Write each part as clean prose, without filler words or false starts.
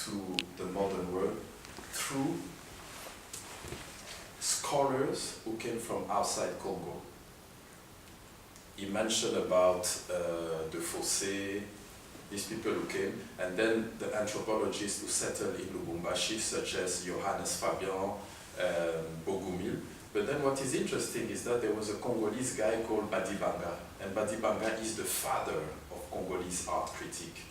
to the modern world through scholars who came from outside Congo. He mentioned about the Fossé, these people who came, and then the anthropologists who settled in Lubumbashi, such as Johannes Fabian, Bogumil. But then what is interesting is that there was a Congolese guy called Badibanga, and Badibanga is the father of Congolese art critique.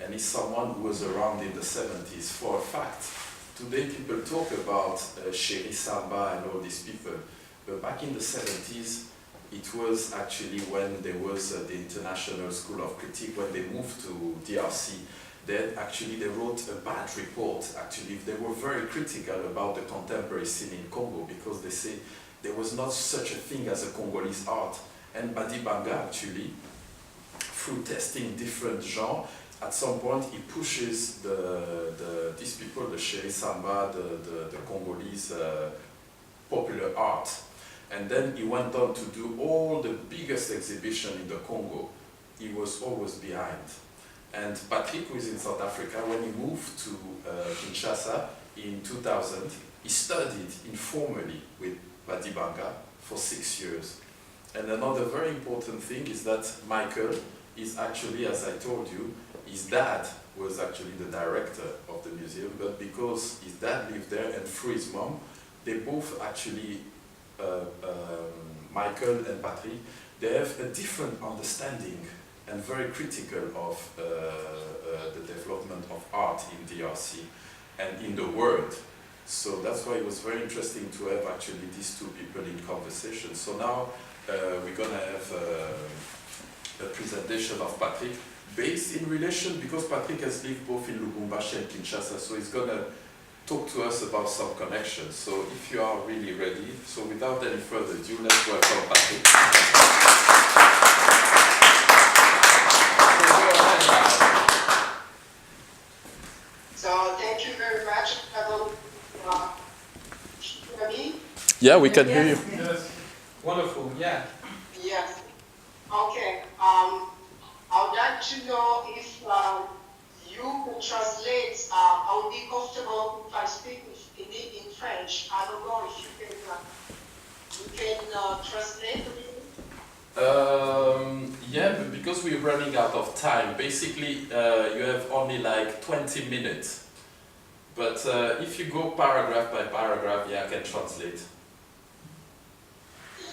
And he's someone who was around in the 70s. For a fact, today people talk about Chéri Samba and all these people, but back in the 70s, it was actually when there was the International School of Critique, when they moved to DRC, they wrote a bad report, actually. They were very critical about the contemporary scene in Congo because they say there was not such a thing as a Congolese art. And Badibanga, actually, through testing different genres, at some point he pushes these people, the Chéri Samba, the Congolese popular art. And then he went on to do all the biggest exhibition in the Congo. He was always behind. And Patrick, who is in South Africa, when he moved to Kinshasa in 2000, he studied informally with Badibanga for 6 years. And another very important thing is that Michael is actually, as I told you, his dad was actually the director of the museum, but because his dad lived there and through his mom, they both actually, Michael and Patrick, they have a different understanding and very critical of the development of art in DRC and in the world. So that's why it was very interesting to have actually these two people in conversation. So now we're going to have a presentation of Patrick based in relation, because Patrick has lived both in Lubumbashi and Kinshasa, so he's going to talk to us about some connections. So if you are really ready, so without any further ado, let's welcome Patrick. So thank you very much. Yeah, we can hear you. Yes, wonderful, yeah. Yes. Okay. I would like to know if you could translate. I would be comfortable if I speak in French. I don't know if you can translate a bit. Yeah, but because we're running out of time, basically you have only like 20 minutes. But if you go paragraph by paragraph, yeah, I can translate.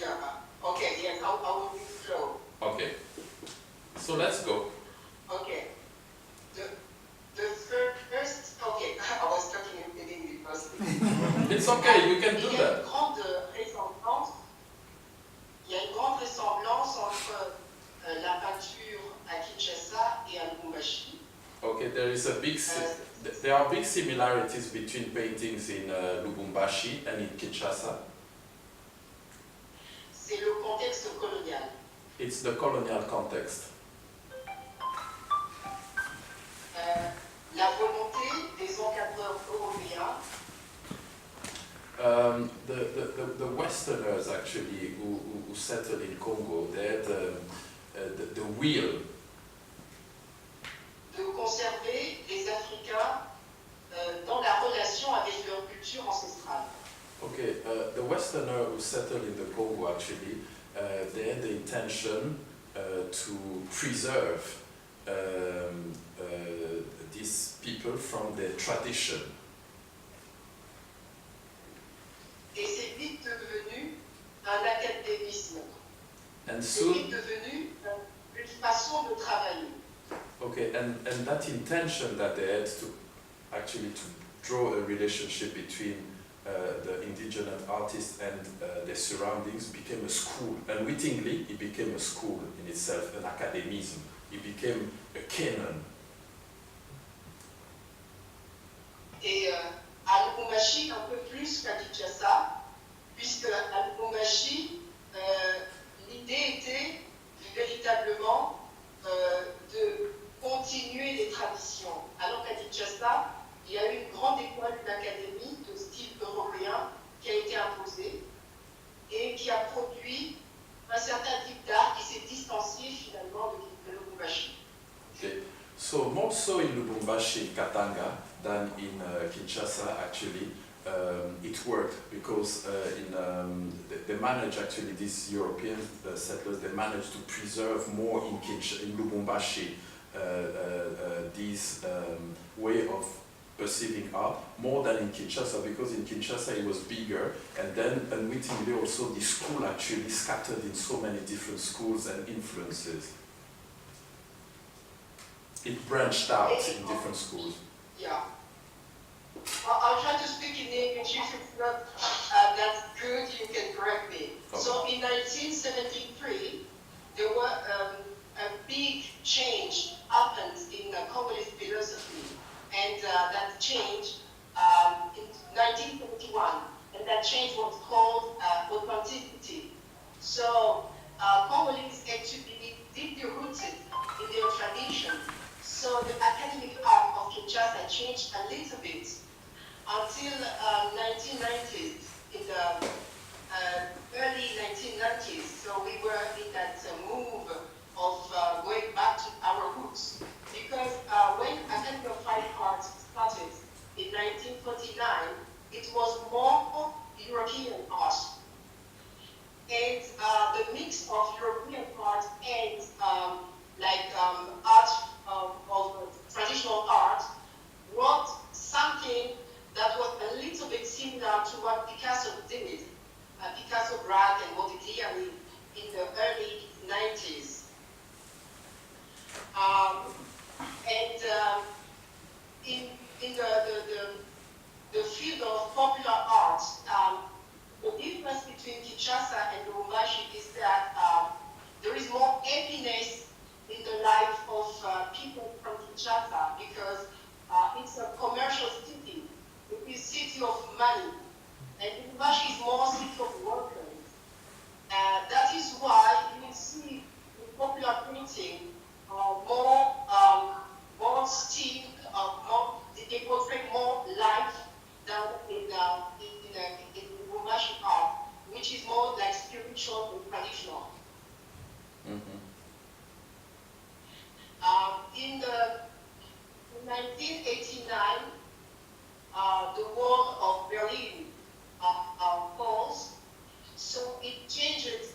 Yeah. Okay. Yes, I will be slow. Okay. So let's go. Okay. The first. Okay. I was talking in English first. It's okay. You can do that. Il y a une grande ressemblance entre la peinture à Kinshasa et à Lubumbashi. Okay, there are big similarities between paintings in Lubumbashi and in Kinshasa. C'est le contexte colonial. It's the colonial context. La volonté des encadreurs européens. The Westerners actually who settled in Congo, they had the will de conserver les Africains dans la relation avec leur culture ancestrale. Okay, the Westerner who settled in the Congo actually, they had the intention to preserve these people from their tradition. Et c'est vite devenu un académisme. And C'est soon, vite devenu une façon de travailler. okay, and that intention that they had to actually to draw a relationship between the indigenous artists and their surroundings became a school. Unwittingly, it became a school in itself, an academism. It became a canon. Et à Lubumbashi, un peu plus qu'à Kinshasa, puisque à Lubumbashi, l'idée était véritablement de continuer les traditions. Alors qu'à Kinshasa, il y a eu une grande école, une académie de style européen qui a été imposée et qui a produit un certain type d'art qui s'est distancié finalement de Lubumbashi. Okay. So more so in Lubumbashi, Katanga, than in Kinshasa, actually. It worked because they managed, actually, these European settlers, they managed to preserve more in Lubumbashi this way of perceiving art, more than in Kinshasa, because in Kinshasa it was bigger, and then unwittingly also the school actually scattered in so many different schools and influences. It branched out in different schools. Yeah. I'll try to speak in English. If it's not that's good, you can correct me. Okay. So in 1973, there were a big change happened in Congolese philosophy, and that change in 1971, and that change was called authenticity. So Congolese actually deeply rooted in their tradition. So the academic arm of Kinshasa changed a little bit until 1990s, in the early 1990s. So we were in that move of going back to our roots. Because when academic fine arts started in 1949, it was more European art. And the mix of European art and art of traditional art brought something that was a little bit similar to what Picasso did. Picasso, Braque, and Modigliani in the early 90s. In the field of popular art, the difference between Kinshasa and Lubumbashi is that there is more happiness in the life of people from Kinshasa, because it's a commercial city. It is a city of money. And Lubumbashi is more a city of workers. That is why you will see in popular painting more steam, they portray more life than in Lubumbashi art, which is more like spiritual and traditional. Mm-hmm. In 1989, the wall of Berlin falls, so it changes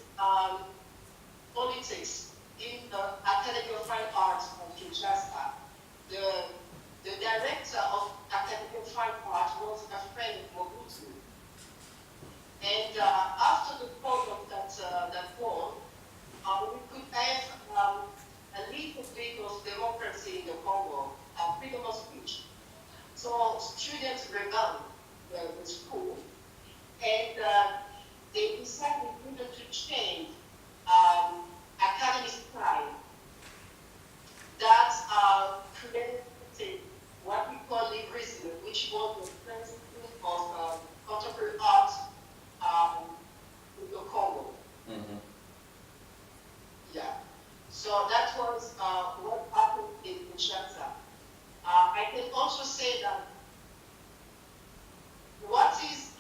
politics in the Academy of Fine Arts of Kinshasa. The director of Academy of Fine Arts was a friend of Muntu. And after the fall of that wall, we could have a little bit of democracy in the Congo, freedom of speech. So students rebelled the school, and they decided even to change academic style that created what we call lyrism, which was the principle of contemporary art in the Congo. Mm-hmm. Yeah. So that was what happened in Kinshasa. I can also say that what is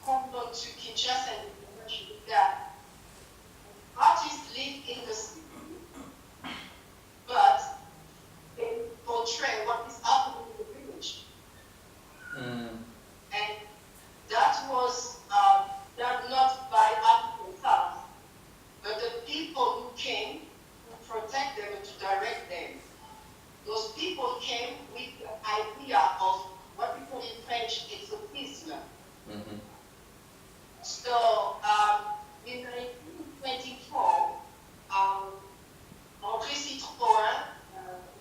common to Kinshasa and Lubumbashi is that artists live in the city, but they portray what is happening in the village. Mm. And that was done not by artists themselves, but the people who came to protect them and to direct them. Those people came with the idea of what we call in French exotisme. Mm-hmm. So in 1924, André Citroën,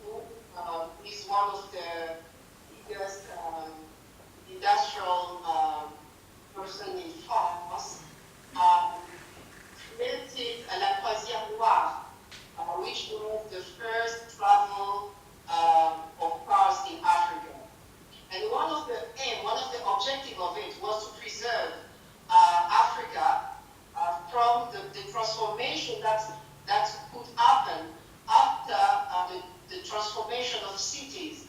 who is one of the biggest industrial person in France, created La Croisière Noire, which was the first travel of cars in Africa. And one of the objectives of it was to preserve Africa from the transformation that could happen after the transformation of cities.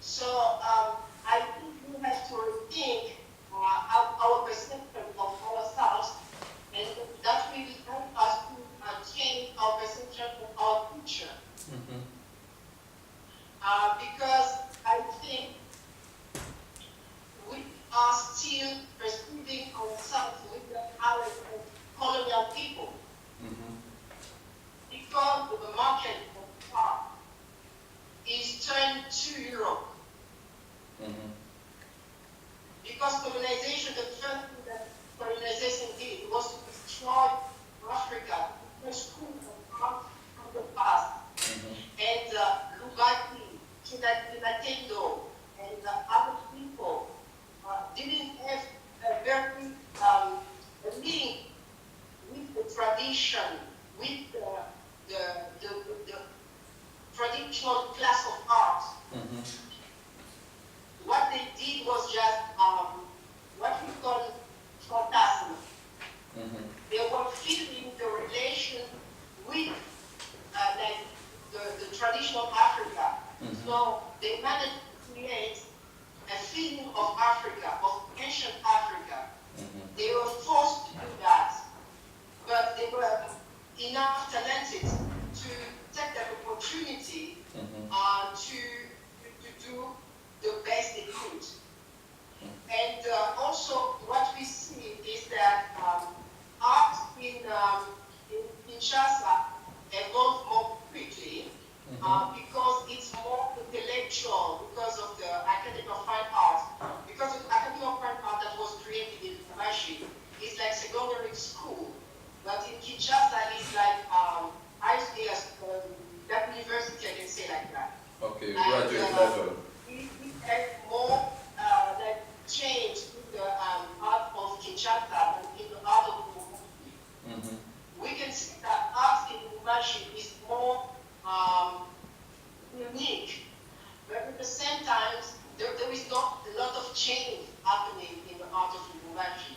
So I think we have to rethink our perception of ourselves, and that will help us to change our perception of our future. Mhm. Because I think we are still perceiving ourselves with the eyes of colonial people. Because the market of art is turned to Europe. Because colonization, the first thing that colonization did was to destroy Africa, the school of art from the past. And Lubaki, Kinatendo, and other people didn't have a very link with the tradition, with the traditional class of art. What they did was just what we call phantasm. They were feeling the relation with like the traditional Africa. So they managed to create a feeling of Africa, of ancient Africa. They were forced to do that, but they were enough talented to take that opportunity to do the best they could. And also what we see is that art in Kinshasa evolved more quickly because it's more intellectual, because of the Academy of Fine Art, because of the Academy of Fine Art that was created in Lubumbashi is like secondary school, but in Kinshasa it's like that university, I can say like that. Okay, graduate level. We have more like change in the art of Kinshasa and in the art of Lubumbashi. We can see that art in Lubumbashi is more unique, but at the same time, there is not a lot of change happening in the art of Lubumbashi.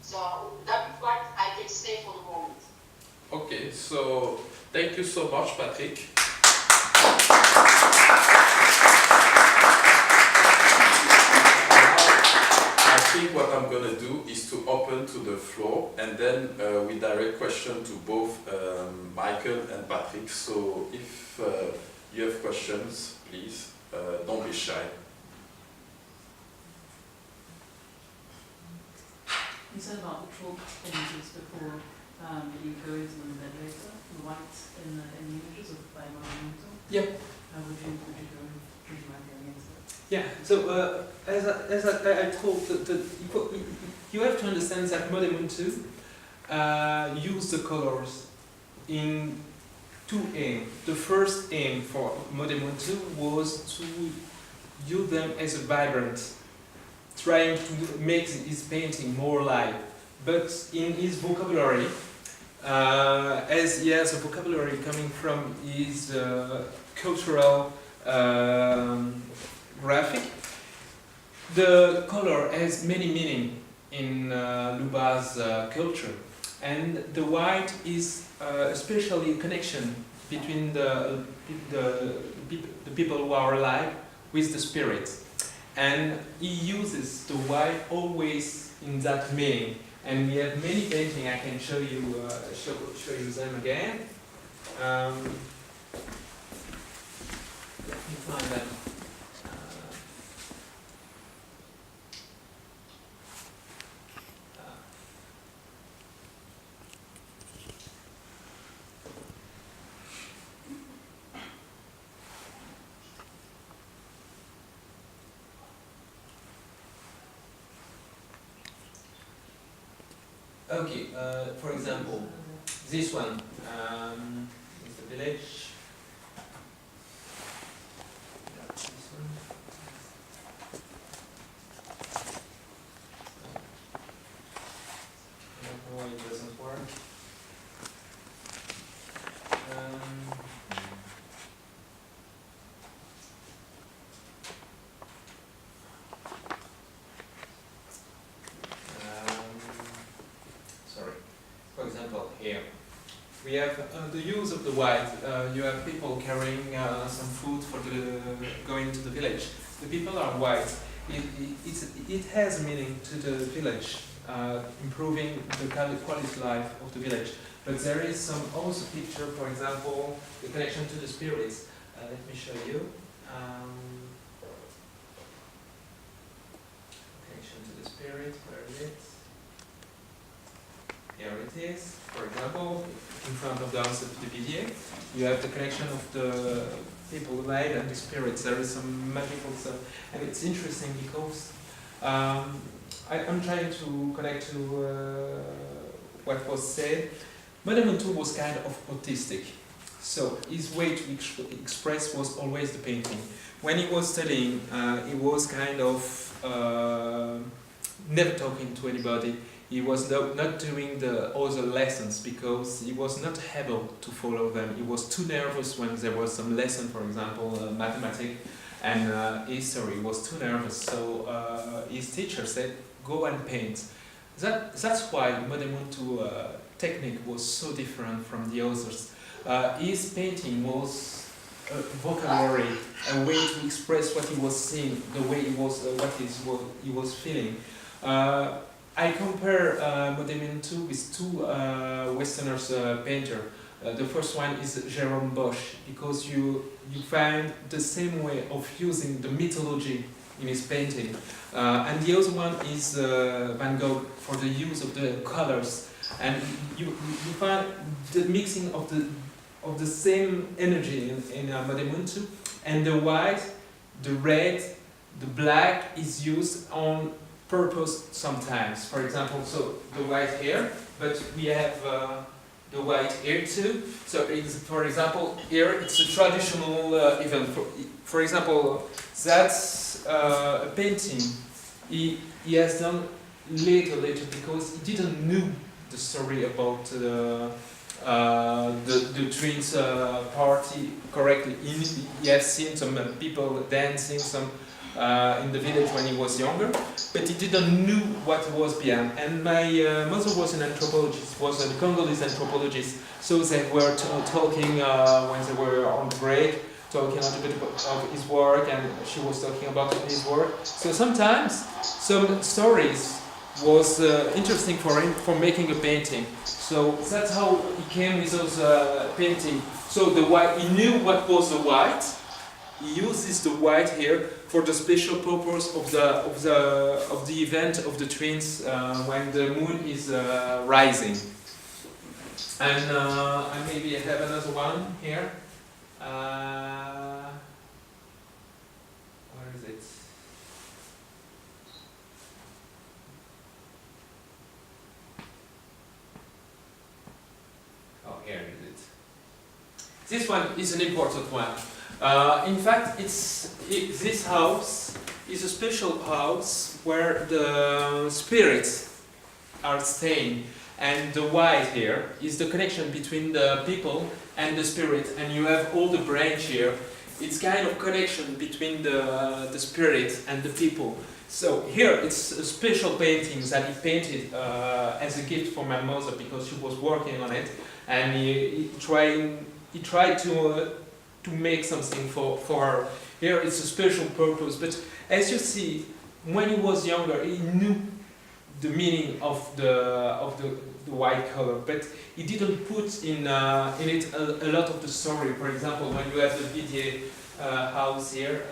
So that's what I can say for the moment. Okay, so thank you so much, Patrick. I think what I'm going to do is to open to the floor, and then we direct question to both Michael and Patrick. So if you have questions, please don't be shy. You said about the chalk images before, you go into them a bit later, the white in the images of Muntu. Yeah. Would you mind going into it? Yeah. So as I told, you have to understand that Muntu use the colors in two aims. The first aim for Muntu was to use them as a vibrant, trying to make his painting more alive. But in his vocabulary, as he has a vocabulary coming from his cultural graphic, the color has many meanings in Luba's culture. And the white is especially a connection between the people who are alive with the spirit. And he uses the white always in that meaning. And we have many paintings. I can show you them again. Let me find them. Okay, for example, this one is the village. This one. I don't know why it doesn't work. Sorry. For example, here we have the use of the white. You have people carrying some food for going to the village. The people are white. It has meaning to the village, improving the quality of life of the village. But there is some also picture, for example, the connection to the spirits. Let me show you. Connection to the spirit, where is it? Here it is. For example, in front of the house of the PDA, you have the connection of the people light and the spirits. There is some magical stuff, and it's interesting because I'm trying to connect to what was said. Muntu was kind of autistic, so his way to express was always the painting. When he was studying, he was kind of never talking to anybody. He was not doing the other lessons because he was not able to follow them. He was too nervous when there was some lesson, for example, mathematics and history. He was too nervous, so his teacher said, "Go and paint." That's why Muntu technique was so different from the others. His painting was a vocabulary, a way to express what he was seeing, the way he was, what he was feeling. I compare Muntu with two Westerners painter. The first one is Jerome Bosch, because you find the same way of using the mythology in his painting. And the other one is Van Gogh, for the use of the colors. And you find the mixing of the same energy in Muntu, and the white, the red, the black is used on purpose sometimes. For example, so the white here, but we have the white here too. So for example, here it's a traditional event. For example, that's a painting he has done later because he didn't know the story about the twins party correctly. He has seen some people dancing some in the village when he was younger, but he didn't know what was behind. And my mother was an anthropologist, was a Congolese anthropologist, so they were talking when they were on break, talking a little bit of his work, and she was talking about his work. So sometimes some stories was interesting for him for making a painting. So that's how he came with those painting. So the white, he knew what was the white. He uses the white here for the special purpose of the event of the twins when the moon is rising. And maybe I have another one here. Where is it? Oh, here is it. This one is an important one. In fact, this house is a special house where the spirits are staying, and the white here is the connection between the people and the spirit, and you have all the branch here. It's kind of connection between the spirit and the people. So here it's a special painting that he painted as a gift for my mother because she was working on it, and he tried to make something for her. Here it's a special purpose, but as you see, when he was younger, he knew the meaning of the white color, but he didn't put in it a lot of the story. For example, when you have the Vidier house here,